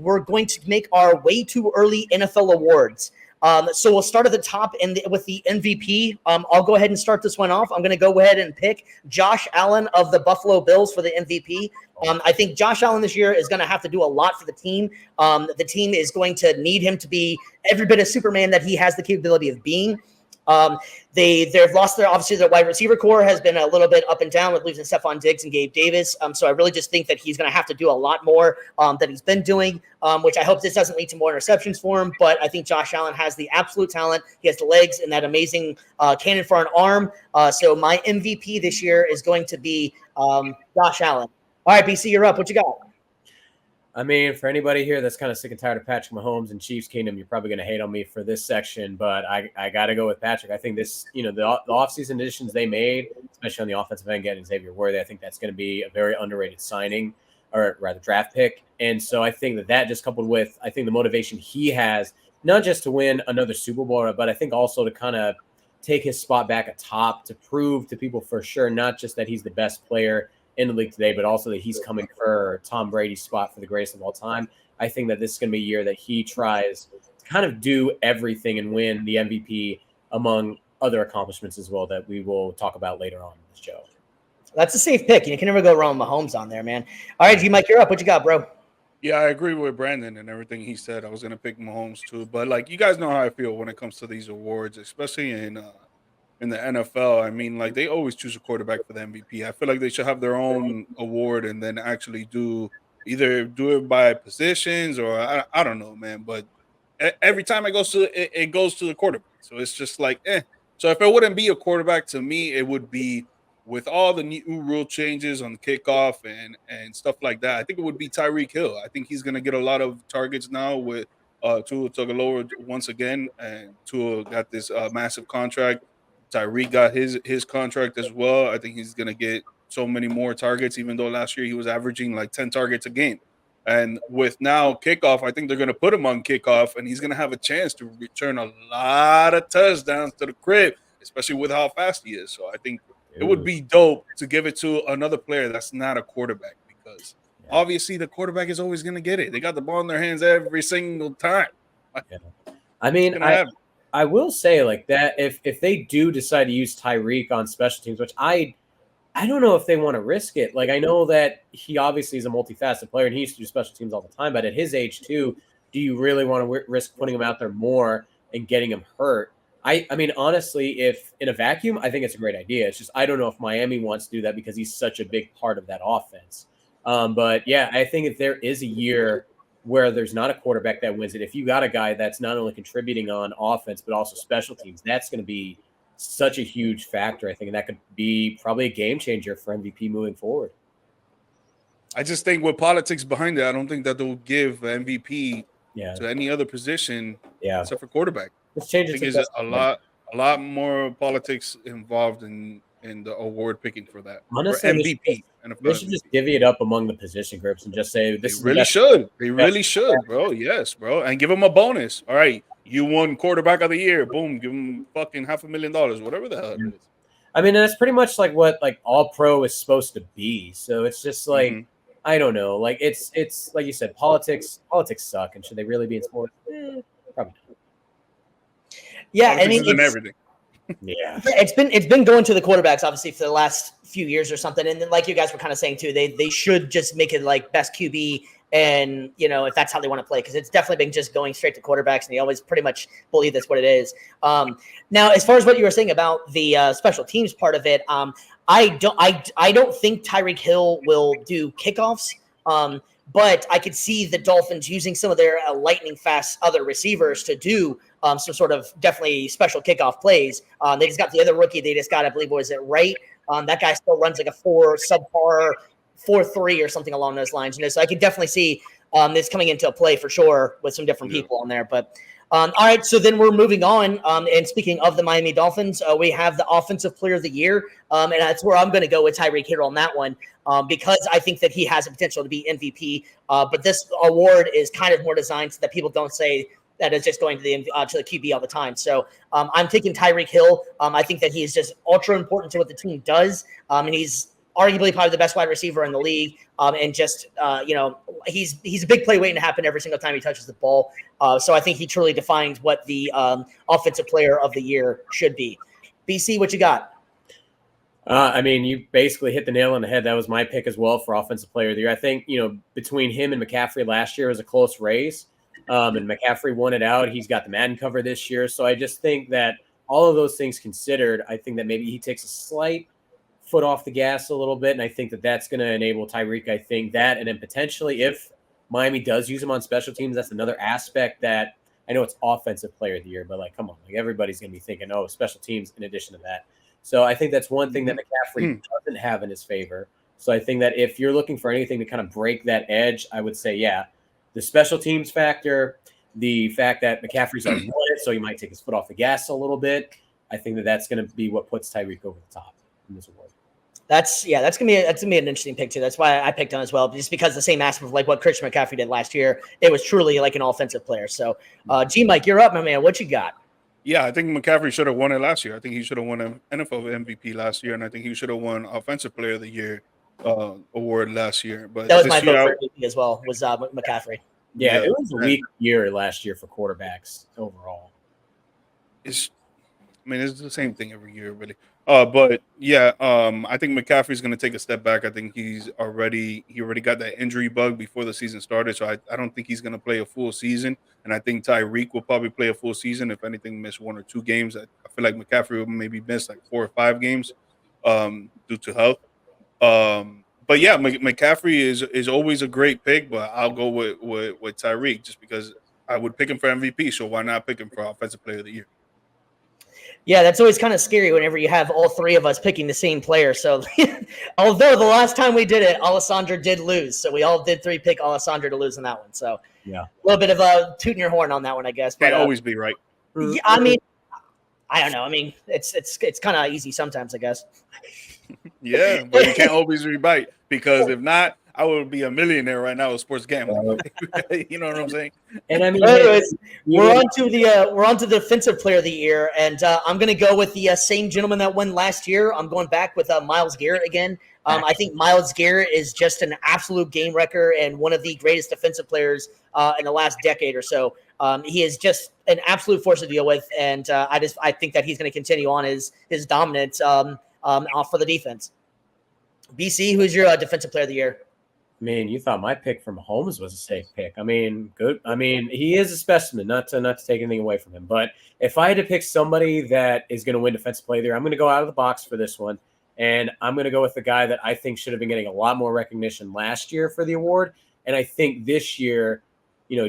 we're going to make our way too early NFL awards. So we'll start at the top with the MVP. I'll go ahead and start this one off. I'm going to go ahead and pick Josh Allen of the Buffalo Bills for the MVP. I think Josh Allen this year is going to have to do a lot for the team. The team is going to need him to be every bit of Superman that he has the capability of being. They've lost their wide receiver core has been a little bit up and down with losing Stephon Diggs and Gabe Davis. So I really just think that he's going to have to do a lot more than he's been doing, which I hope this doesn't lead to more interceptions for him. But I think Josh Allen has the absolute talent. He has the legs and that amazing cannon for an arm. So my MVP this year is going to be Josh Allen. All right, BC, you're up. What you got? I mean, for anybody here that's kind of sick and tired of Patrick Mahomes and Chiefs Kingdom, you're probably going to hate on me for this section, but I got to go with Patrick. I think this, the offseason additions they made, especially on the offensive end, getting Xavier Worthy, I think that's going to be a very underrated signing, or rather draft pick. And so I think that just coupled with, I think the motivation he has, not just to win another Super Bowl, but I think also to kind of take his spot back atop, to prove to people for sure, not just that he's the best player in the league today, but also that he's coming for Tom Brady's spot for the greatest of all time. I think that this is going to be a year that he tries to kind of do everything and win the MVP among other accomplishments as well that we will talk about later on in this show. That's a safe pick. You can never go wrong with Mahomes on there, man. All right, G-Mike, you're up. What you got, bro? Yeah, I agree with Brandon and everything he said. I was going to pick Mahomes too, but you guys know how I feel when it comes to these awards, especially in the NFL. I mean, they always choose a quarterback for the MVP. I feel like they should have their own award and then actually either do it by positions or I don't know, man. But every time it goes to the quarterback. So it's just So if it wouldn't be a quarterback, to me, it would be with all the new rule changes on the kickoff and stuff like that. I think it would be Tyreek Hill. I think he's going to get a lot of targets now with Tua Tagovailoa once again, and Tua got this massive contract. Tyreek got his contract as well. I think he's going to get so many more targets, even though last year he was averaging 10 targets a game. And with now kickoff, I think they're going to put him on kickoff, and he's going to have a chance to return a lot of touchdowns to the crib, especially with how fast he is. So I think it would be dope to give it to another player that's not a quarterback, because obviously the quarterback is always going to get it. They got the ball in their hands every single time. Yeah. I mean, I will say that if they do decide to use Tyreek on special teams, which I don't know if they want to risk it. I know that he obviously is a multifaceted player and he used to do special teams all the time, but at his age too, do you really want to risk putting him out there more and getting him hurt? I mean, honestly, if in a vacuum, I think it's a great idea. It's just I don't know if Miami wants to do that because he's such a big part of that offense. But yeah, I think if there is a year where there's not a quarterback that wins it, if you got a guy that's not only contributing on offense but also special teams, that's going to be such a huge factor, I think, and that could be probably a game changer for MVP moving forward. I just think with politics behind it, I don't think that they'll give MVP to any other position except for quarterback. Let's change it. There's a lot more politics involved in the award picking for that. Honestly, for MVP. They should just divvy it up among the position groups and just say this. They really should. They really should, bro. Yes, bro. And give them a bonus. All right, you won quarterback of the year. Boom. Give them fucking $500,000, whatever the hell it is. I mean, that's pretty much what all pro is supposed to be. So it's just I don't know. It's like you said, politics suck. And should they really be in sports? Probably not. Yeah, I mean, everything. Yeah, it's been going to the quarterbacks obviously for the last few years or something, and then like you guys were kind of saying too, they should just make it best QB, and if that's how they want to play, because it's definitely been just going straight to quarterbacks, and they always pretty much believe that's what it is. Now, as far as what you were saying about the special teams part of it, I don't think Tyreek Hill will do kickoffs. But I could see the Dolphins using some of their lightning fast other receivers to do some sort of definitely special kickoff plays. They just got the other rookie. They just got, I believe, was it Wright? That guy still runs a subpar 4.3 or something along those lines. So I could definitely see this coming into a play for sure with some different people on there. But all right, so then we're moving on. And speaking of the Miami Dolphins, we have the Offensive Player of the Year. And that's where I'm going to go with Tyreek Hill on that one because I think that he has the potential to be MVP. But this award is kind of more designed so that people don't say that it's just going to the QB all the time. So I'm taking Tyreek Hill. I think that he is just ultra important to what the team does. And he's arguably probably the best wide receiver in the league. And just, he's a big play waiting to happen every single time he touches the ball. So I think he truly defines what the offensive player of the year should be. BC, what you got? I mean, you basically hit the nail on the head. That was my pick as well for offensive player of the year. I think, between him and McCaffrey last year was a close race. And McCaffrey won it out. He's got the Madden cover this year. So I just think that all of those things considered, I think that maybe he takes a slight foot off the gas a little bit. And I think that that's going to enable Tyreek. I think that, and then potentially if Miami does use him on special teams, that's another aspect that I know it's offensive player of the year, but like, come on, like everybody's going to be thinking, oh, special teams in addition to that. So I think that's one thing that McCaffrey doesn't have in his favor. So I think that if you're looking for anything to kind of break that edge, I would say, yeah, the special teams factor, the fact that McCaffrey's already won it, so he might take his foot off the gas a little bit. I think that that's going to be what puts Tyreek over the top in this award. That's gonna be an interesting pick too. That's why I picked him as well, just because the same aspect of like what Christian McCaffrey did last year. It was truly like an offensive player. So, G Mike, you're up, my man. What you got? Yeah, I think McCaffrey should have won it last year. I think he should have won an NFL MVP last year, and I think he should have won Offensive Player of the Year award last year. But that was my vote for MVP as well. Was McCaffrey? Yeah, it was a weak year last year for quarterbacks overall. It's the same thing every year, really. But yeah, I think McCaffrey's going to take a step back. I think he already got that injury bug before the season started, so I don't think he's going to play a full season. And I think Tyreek will probably play a full season. If anything, miss 1 or 2 games. I feel like McCaffrey will maybe miss like 4 or 5 games due to health. But yeah, McCaffrey is always a great pick, but I'll go with Tyreek just because I would pick him for MVP. So why not pick him for Offensive Player of the Year? Yeah, that's always kind of scary whenever you have all 3 of us picking the same player. So, although the last time we did it, Alessandro did lose. So we all did 3 pick Alessandro to lose on that one. So yeah, a little bit of a tooting your horn on that one, I guess. But can't always be right. Yeah, I mean, I don't know. I mean, it's kind of easy sometimes, I guess. Yeah, but you can't always be right, because if not, I would be a millionaire right now with sports gambling. You know what I'm saying? And I mean, anyways, we're on to the defensive player of the year, and I'm going to go with the same gentleman that won last year. I'm going back with Myles Garrett again. I think Myles Garrett is just an absolute game wrecker and one of the greatest defensive players in the last decade or so. He is just an absolute force to deal with, and I think that he's going to continue on his dominance for the defense. BC, who's your defensive player of the year? Man, you thought my pick from Mahomes was a safe pick. I mean, good. I mean, he is a specimen, not to take anything away from him. But if I had to pick somebody that is going to win defensive player of the year, I'm going to go out of the box for this one. And I'm going to go with the guy that I think should have been getting a lot more recognition last year for the award. And I think this year,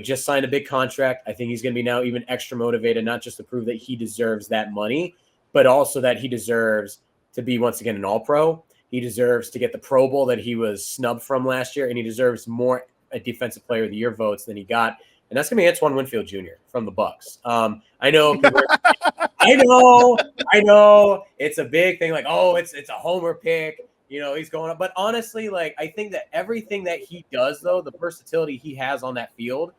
just signed a big contract. I think he's going to be now even extra motivated, not just to prove that he deserves that money, but also that he deserves to be once again an All-Pro. He deserves to get the Pro Bowl that he was snubbed from last year, and he deserves more Defensive Player of the Year votes than he got. And that's going to be Antoine Winfield Jr. from the Bucs. I know, I know, it's a big thing. Like, oh, it's a homer pick. He's going up. But honestly, like, I think that everything that he does, though, the versatility he has on that field,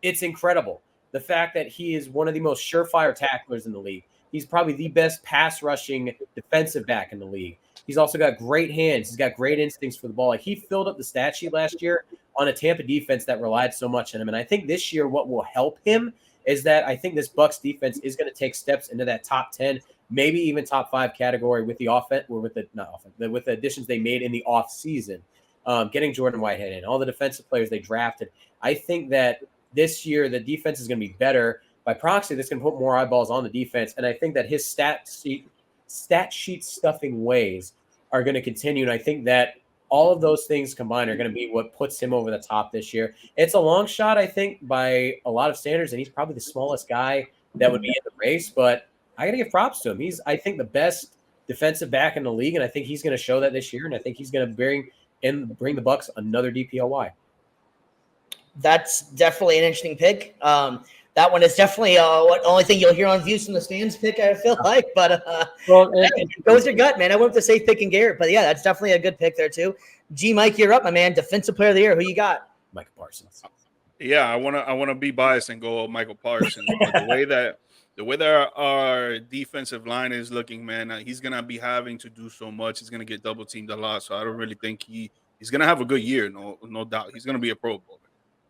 it's incredible. The fact that he is one of the most surefire tacklers in the league. He's probably the best pass rushing defensive back in the league. He's also got great hands. He's got great instincts for the ball. Like, he filled up the stat sheet last year on a Tampa defense that relied so much on him. And I think this year what will help him is that I think this Bucs defense is going to take steps into that top 10, maybe even top 5 category with the offense, or with the additions they made in the off season, getting Jordan Whitehead in, all the defensive players they drafted. I think that this year the defense is going to be better. By proxy, that's going to put more eyeballs on the defense. And I think that his stat sheet stuffing ways are going to continue. And I think that all of those things combined are going to be what puts him over the top this year. It's a long shot, I think, by a lot of standards, and he's probably the smallest guy that would be in the race. But I got to give props to him. He's, I think, the best defensive back in the league, and I think he's going to show that this year. And I think he's going to bring the Bucs another DPOY. That's definitely an interesting pick. That one is definitely the only thing you'll hear on Views from the Stands pick, I feel like. But go with your gut, man. I went with the safe pick in Garrett. But, yeah, that's definitely a good pick there, too. G. Mike, you're up, my man. Defensive Player of the Year. Who you got? Micah Parsons. Yeah, I wanna be biased and go Michael Parsons, but the way that our defensive line is looking, man, he's gonna be having to do so much. He's gonna get double teamed a lot, so I don't really think he's gonna have a good year. No doubt, he's gonna be a Pro Bowler.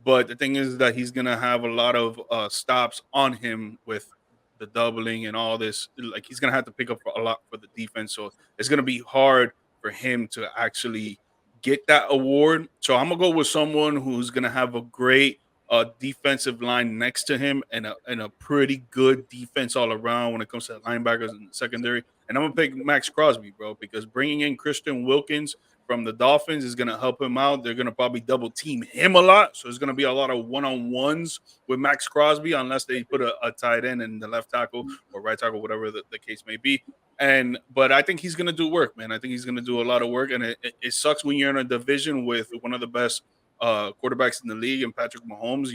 But the thing is that he's gonna have a lot of stops on him with the doubling and all this. Like he's gonna have to pick up a lot for the defense, so it's gonna be hard for him to actually get that award. So I'm gonna go with someone who's gonna have a great defensive line next to him and a pretty good defense all around when it comes to linebackers and secondary. And I'm gonna pick Max Crosby, bro, because bringing in Christian Wilkins from the Dolphins is gonna help him out. They're gonna probably double team him a lot, so there's gonna be a lot of one-on-ones with Max Crosby, unless they put a tight end in the left tackle or right tackle, whatever the case may be. But I think he's gonna do work, man. I think he's gonna do a lot of work, and it sucks when you're in a division with one of the best quarterbacks in the league, and Patrick Mahomes.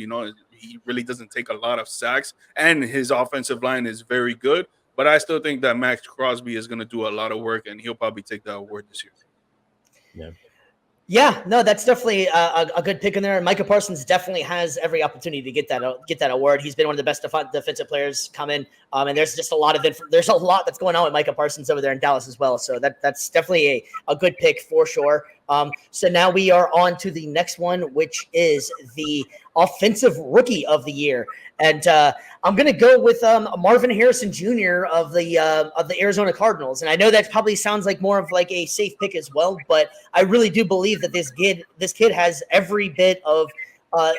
He really doesn't take a lot of sacks, and his offensive line is very good. But I still think that Max Crosby is gonna do a lot of work, and he'll probably take that award this year. Yeah. Yeah, no, that's definitely a good pick in there. And Micah Parsons definitely has every opportunity to get that award. He's been one of the best defensive players coming. And there's just a lot that's going on with Micah Parsons over there in Dallas as well. So that's definitely a good pick for sure. So now we are on to the next one, which is the offensive rookie of the year. And I'm going to go with Marvin Harrison Jr. of the Arizona Cardinals. And I know that probably sounds like more of like a safe pick as well, but I really do believe that this kid has every bit of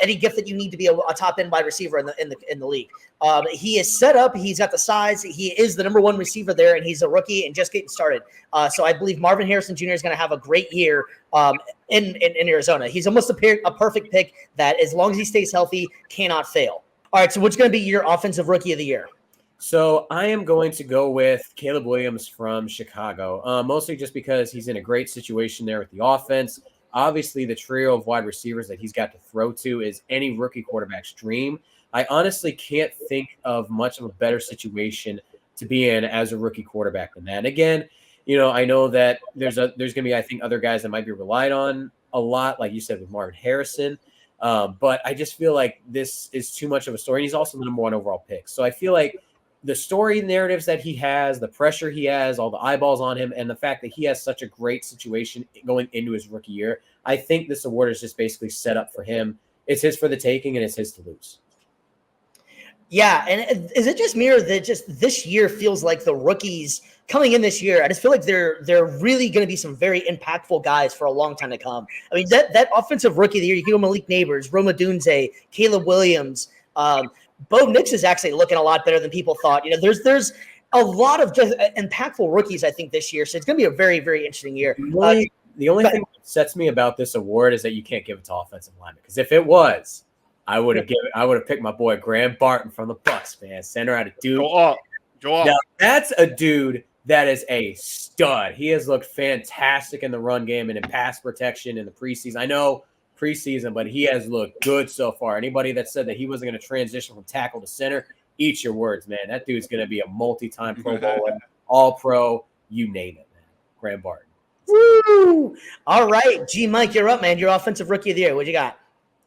any gift that you need to be a top end wide receiver in the league. He is set up. He's got the size. He is the number one receiver there, and he's a rookie and just getting started. So I believe Marvin Harrison Jr. is going to have a great year in Arizona. He's almost a perfect pick that, as long as he stays healthy, cannot fail. All right, so what's going to be your offensive rookie of the year? So I am going to go with Caleb Williams from Chicago, mostly just because he's in a great situation there with the offense. Obviously, the trio of wide receivers that he's got to throw to is any rookie quarterback's dream. I honestly can't think of much of a better situation to be in as a rookie quarterback than that. And again, I know that there's going to be, I think, other guys that might be relied on a lot, like you said, with Marvin Harrison. But I just feel like this is too much of a story. And he's also the number one overall pick. So I feel like the story narratives that he has, the pressure he has, all the eyeballs on him, and the fact that he has such a great situation going into his rookie year, I think this award is just basically set up for him. It's his for the taking, and it's his to lose. Yeah, and is it just me, or that just this year feels like the rookies coming in this year? I just feel like they're really going to be some very impactful guys for a long time to come. I mean, that offensive rookie of the year, you can go Malik Neighbors, Roma Dunze, Caleb Williams. Bo Nix is actually looking a lot better than people thought. There's a lot of just impactful rookies, I think, this year. So it's going to be a very, very interesting year. The only thing that sets me about this award is that you can't give it to offensive linemen. Because if it was, I would have picked my boy Graham Barton from the Bucs, man. Center out of Duke. Go up. Now, that's a dude that is a stud. He has looked fantastic in the run game and in pass protection in the preseason. I know preseason, but he has looked good so far. Anybody that said that he wasn't going to transition from tackle to center, eat your words, man. That dude's going to be a multi-time Pro Bowler, All-Pro, you name it, man. Graham Barton. Woo! All right, G Mike, you're up, man. Your offensive rookie of the year. What you got?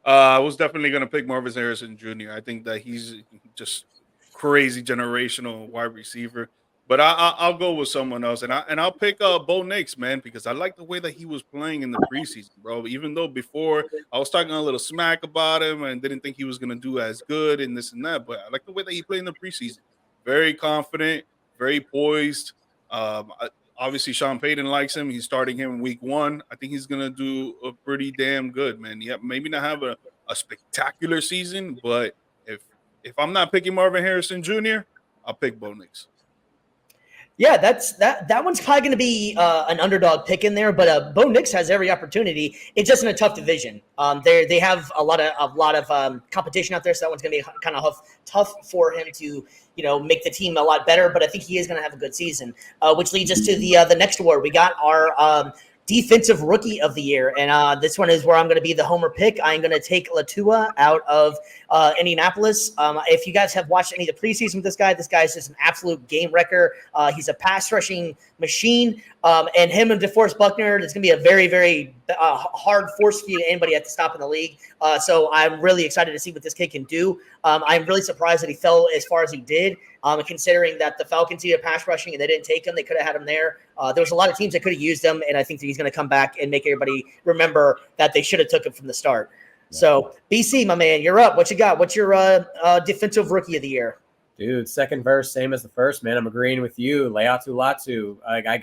I was definitely going to pick Marvin Harrison Jr. I think that he's just crazy generational wide receiver. But I'll go with someone else, and I'll pick Bo Nix, man, because I like the way that he was playing in the preseason, bro. Even though before I was talking a little smack about him and didn't think he was going to do as good and this and that, but I like the way that he played in the preseason. Very confident, very poised. Obviously, Sean Payton likes him. He's starting him in week 1. I think he's going to do a pretty damn good, man. Yeah, maybe not have a spectacular season, but if I'm not picking Marvin Harrison Jr., I'll pick Bo Nix. Yeah, that one's probably going to be an underdog pick in there, but Bo Nix has every opportunity. It's just in a tough division. They have a lot of competition out there, so that one's going to be kind of tough for him to make the team a lot better. But I think he is going to have a good season, which leads us to the next award. We got our defensive rookie of the year. And this one is where I'm going to be the homer pick. I'm going to take Latua out of Indianapolis. If you guys have watched any of the preseason with this guy's just an absolute game wrecker. He's a pass rushing machine. And him and DeForest Buckner, it's going to be a very, very hard force feed to anybody at the stop in the league. So I'm really excited to see what this kid can do. I'm really surprised that he fell as far as he did, considering that the Falcons needed pass rushing and they didn't take him. They could have had him there. There was a lot of teams that could have used him, and I think that he's going to come back and make everybody remember that they should have took him from the start. Yeah. So, BC, my man, you're up. What you got? What's your defensive rookie of the year? Dude, second verse, same as the first, man. I'm agreeing with you. Leatu Latu. I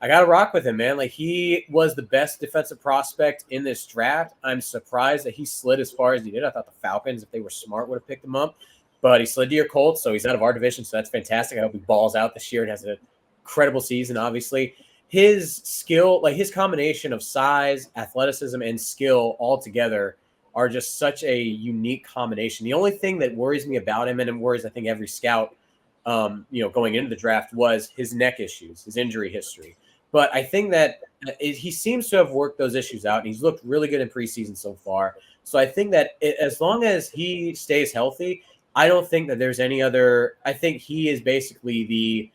gotta rock with him, man. Like, he was the best defensive prospect in this draft. I'm surprised that he slid as far as he did. I thought the Falcons, if they were smart, would have picked him up. But he slid to your Colts, so he's out of our division, so that's fantastic. I hope he balls out this year and has an incredible season, obviously. His skill, like his combination of size, athleticism, and skill all together are just such a unique combination. The only thing that worries me about him, and it worries, I think, every scout, going into the draft, was his neck issues, his injury history. But I think that he seems to have worked those issues out, and he's looked really good in preseason so far. So I think that as long as he stays healthy, I don't think that there's any other. I think he is basically the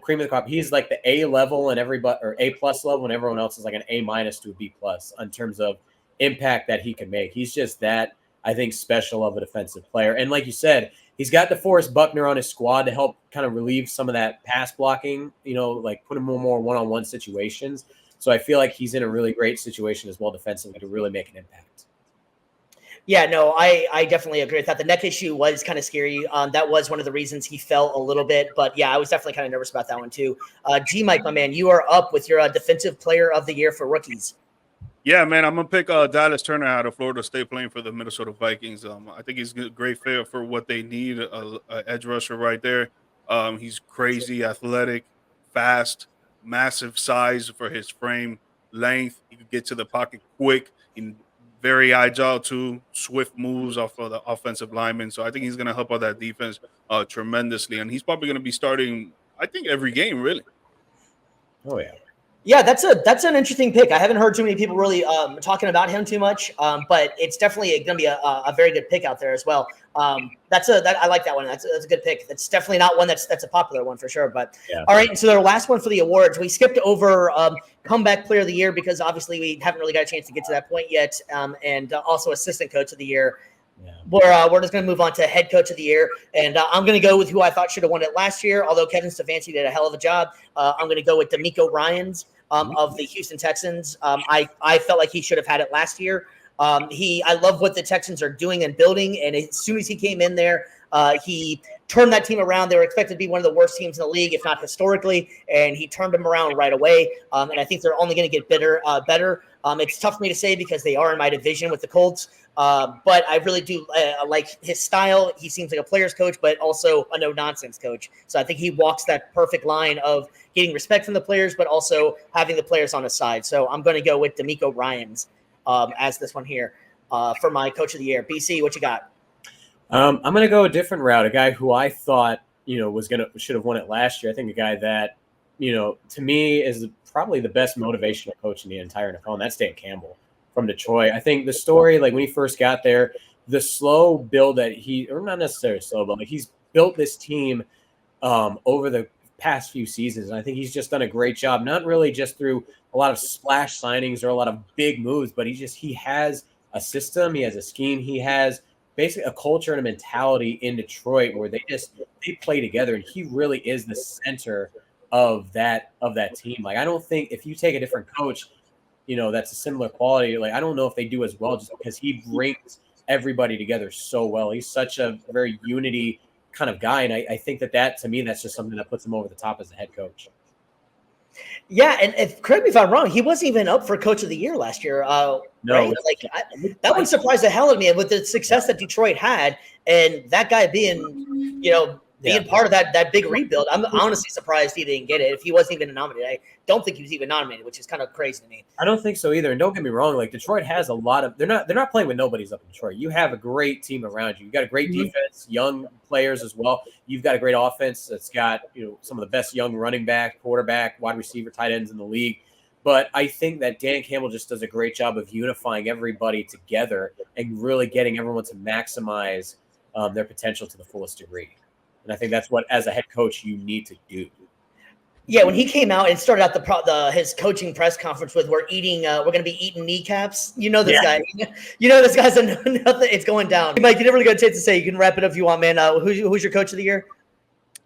cream of the crop. He's like the A level and everybody, or A plus level, and everyone else is like an A minus to a B plus in terms of impact that he can make. He's just that, I think, special of a defensive player. And like you said, he's got DeForest Buckner on his squad to help kind of relieve some of that pass blocking, like put him in more one-on-one situations. So I feel like he's in a really great situation as well defensively to really make an impact. Yeah, no, I definitely agree with that. The neck issue was kind of scary. That was one of the reasons he fell a little bit. But yeah, I was definitely kind of nervous about that one too. G-Mike, my man, you are up with your defensive player of the year for rookies. Yeah, man, I'm going to pick Dallas Turner out of Florida State playing for the Minnesota Vikings. I think he's a great fit for what they need, a edge rusher right there. He's crazy, athletic, fast, massive size for his frame, length. He could get to the pocket quick, and very agile too, swift moves off of the offensive lineman. So I think he's going to help out that defense tremendously. And he's probably going to be starting, I think, every game, really. Oh, yeah. Yeah, that's an interesting pick. I haven't heard too many people really talking about him too much, but it's definitely going to be a very good pick out there as well. I like that one. That's a good pick. That's definitely not one that's a popular one for sure. But yeah. All right, and so their last one for the awards, we skipped over comeback player of the year because obviously we haven't really got a chance to get to that point yet, and also assistant coach of the year. Yeah. We're just going to move on to head coach of the year, and I'm going to go with who I thought should have won it last year. Although Kevin Stefanski did a hell of a job, I'm going to go with DeMeco Ryans of the Houston Texans. I felt like he should have had it last year. I love what the Texans are doing and building, and as soon as he came in there, he turned that team around. They were expected to be one of the worst teams in the league, if not historically, and he turned them around right away. And I think they're only going to get better. It's tough for me to say because they are in my division with the Colts, but I really do like his style. He seems like a player's coach, but also a no-nonsense coach. So I think he walks that perfect line of getting respect from the players, but also having the players on his side. So I'm going to go with DeMeco Ryans as this one here for my coach of the year. BC, what you got? I'm going to go a different route. A guy who I thought, should have won it last year. I think a guy that, to me is probably the best motivational coach in the entire NFL, and that's Dan Campbell from Detroit. I think the story, like when he first got there, the slow build that or not necessarily slow, but like he's built this team over the past few seasons. And I think he's just done a great job, not really just through a lot of splash signings or a lot of big moves, but he has a system, he has a scheme, he has basically a culture and a mentality in Detroit where they play together, and he really is the center of that team. Like, I don't think if you take a different coach, that's a similar quality, like I don't know if they do as well, just because he brings everybody together so well. He's such a very unity kind of guy, and I think that to me, that's just something that puts him over the top as a head coach. Yeah, and correct me if I'm wrong, he wasn't even up for Coach of the Year last year. No, right? That would surprise the hell out of me. With the success that Detroit had, and that guy being, part of that big rebuild, I'm honestly surprised he didn't get it. If he wasn't even nominated, I don't think he was even nominated, which is kind of crazy to me. I don't think so either. And don't get me wrong, like Detroit has a lot of. They're not playing with nobodies up in Detroit. You have a great team around you. You got a great defense, young players as well. You've got a great offense that's got some of the best young running back, quarterback, wide receiver, tight ends in the league. But I think that Dan Campbell just does a great job of unifying everybody together and really getting everyone to maximize their potential to the fullest degree. And I think that's what, as a head coach, you need to do. Yeah, when he came out and started out his coaching press conference with we're going to be eating kneecaps. You know this guy. You know this guy's a nothing. It's going down. Mike, you never got a chance to say. You can wrap it up if you want, man. Who's your coach of the year?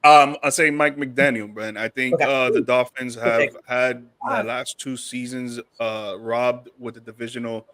I'll say Mike McDaniel, Brent. I think the Dolphins have had the last 2 seasons robbed with the divisional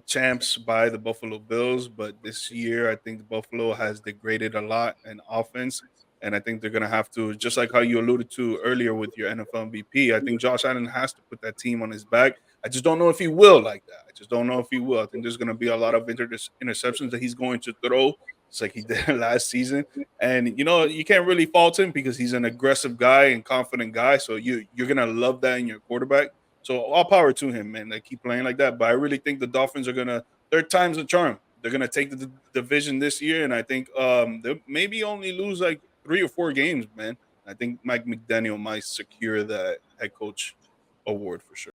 champs by the Buffalo Bills, but this year I think Buffalo has degraded a lot in offense, and I think they're going to have to, just like how you alluded to earlier with your NFL MVP, I think Josh Allen has to put that team on his back. I just don't know if he will like that. I just don't know if he will. I think there's going to be a lot of interceptions that he's going to throw, just like he did last season. And you can't really fault him because he's an aggressive guy and confident guy. So you're gonna love that in your quarterback. So all power to him, man. They keep playing like that. But I really think the Dolphins are gonna, third time's the charm. They're gonna take the division this year, and I think they maybe only lose like 3 or 4 games, man. I think Mike McDaniel might secure that head coach award for sure.